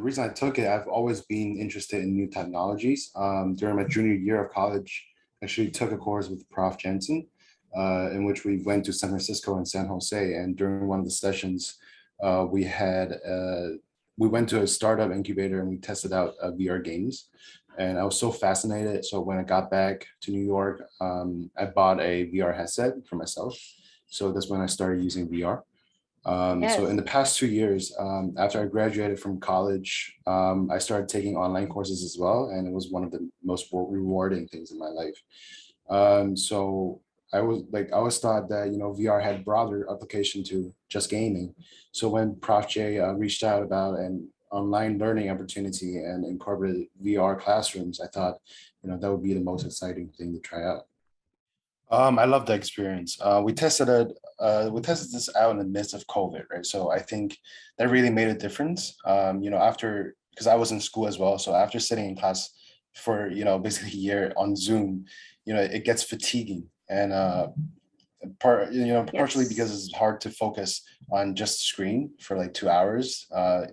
reason I took it, I've always been interested in new technologies. During my junior year of college, I actually took a course with Prof. Jensen, in which we went to San Francisco and San Jose. And during one of the sessions, we had we went to a startup incubator and we tested out VR games. And I was so fascinated. So when I got back to New York, I bought a VR headset for myself. So that's when I started using VR. So in Yes. the past 2 years, after I graduated from college, I started taking online courses as well, and it was one of the most rewarding things in my life. So I always thought that VR had broader application to just gaming. So when Prof. J reached out about an online learning opportunity and incorporated VR classrooms, I thought that would be the most exciting thing to try out. I love the experience. We tested it. We tested this out in the midst of COVID, right? So I think that really made a difference. After because I was in school as well, so after sitting in class for basically a year on Zoom, it gets fatiguing, and partially because Yes. it's hard to focus on just screen for like 2 hours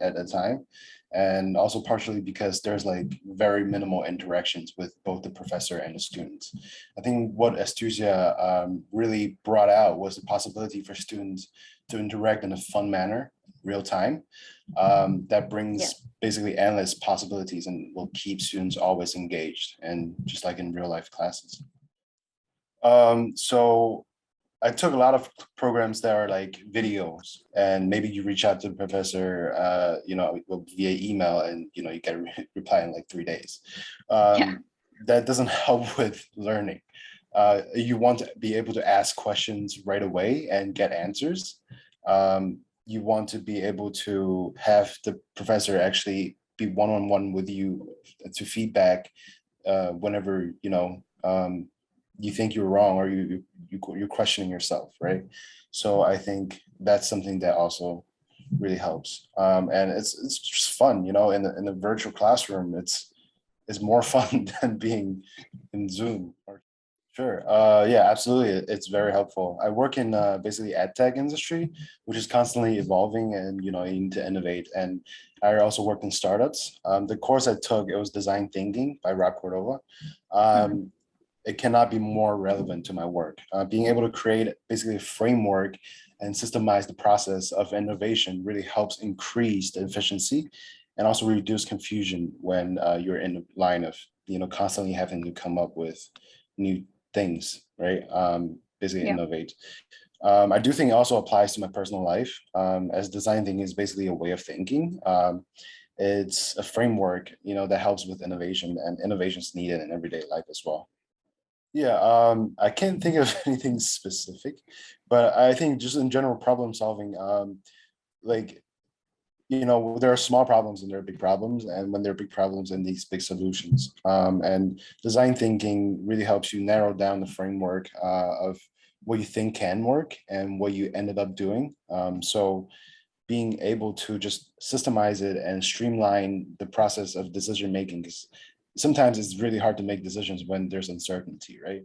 at a time, and also partially because there's like very minimal interactions with both the professor and the students. I think what Edstutia really brought out was the possibility for students to interact in a fun manner, real time, that Yeah. brings basically endless possibilities and will keep students always engaged, and just like in real life classes. So I took a lot of programs that are like videos, and maybe you reach out to the professor, via email, and you get a reply in like 3 days. Yeah. That doesn't help with learning. You want to be able to ask questions right away and get answers. You want to be able to have the professor actually be one-on-one with you to feedback whenever you think you're wrong, or you're questioning yourself, right? So I think that's something that also really helps, and it's just fun, in the virtual classroom. It's more fun than being in Zoom. Sure. Yeah, absolutely. It's very helpful. I work in basically ed tech industry, which is constantly evolving, and you need to innovate. And I also work in startups. The course I took, it was design thinking by Rob Cordova. Mhm. Um, it cannot be more relevant to my work. Being able to create basically a framework and systemize the process of innovation really helps increase the efficiency and also reduce confusion when you're in the line of constantly having to come up with new things, right? Basically Yeah. innovate. I do think it also applies to my personal life, as design thinking is basically a way of thinking. It's a framework, that helps with innovation, and innovation is needed in everyday life as well. Yeah, I can't think of anything specific, but I think just in general problem solving, like there are small problems and there are big problems, and when there are big problems and these big solutions, and design thinking really helps you narrow down the framework of what you think can work and what you ended up doing. So being able to just systemize it and streamline the process of decision making, because sometimes it's really hard to make decisions when there's uncertainty, right?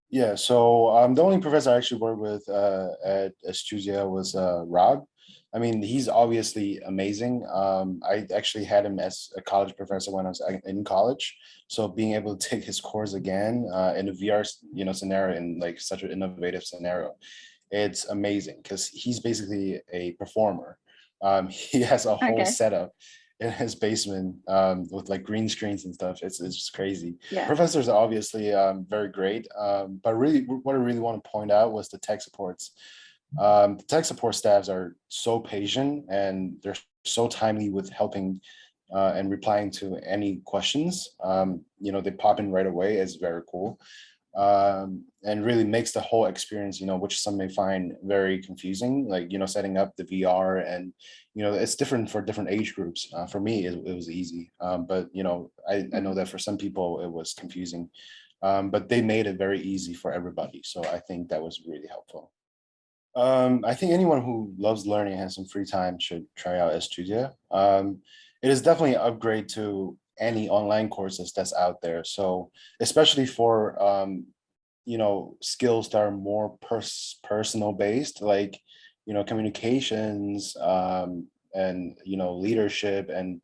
Yeah, so the only professor I actually worked with at Edstutia was Rob. I mean, he's obviously amazing. I actually had him as a college professor when I was in college. So being able to take his course again in a VR, scenario, in like such an innovative scenario, it's amazing because he's basically a performer. He has a whole Okay. setup in his basement with like green screens and stuff. It's just crazy. Yeah. Professors are obviously very great, but really, what I really want to point out was the tech supports. The tech support staffs are so patient, and they're so timely with helping and replying to any questions. They pop in right away. It's very cool, and really makes the whole experience, which some may find very confusing, like setting up the VR, and it's different for different age groups. For me, it was easy, but I know Mhm. that for some people it was confusing, but they made it very easy for everybody. So I think that was really helpful. I think anyone who loves learning and has some free time should try out Edstudia. It is definitely an upgrade to any online courses that's out there. So especially for skills that are more personal based, like communications, leadership and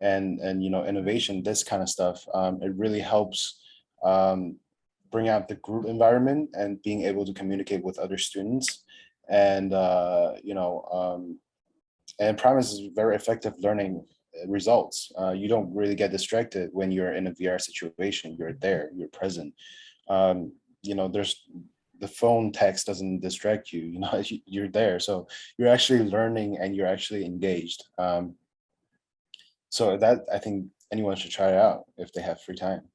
innovation, this kind of stuff. It really helps bring out the group environment and being able to communicate with other students. And and Promise is very effective learning results. You don't really get distracted when you're in a VR situation. You're there, you're present. There's the phone text doesn't distract you. You're there, so you're actually learning and you're actually engaged. So that, I think anyone should try it out if they have free time.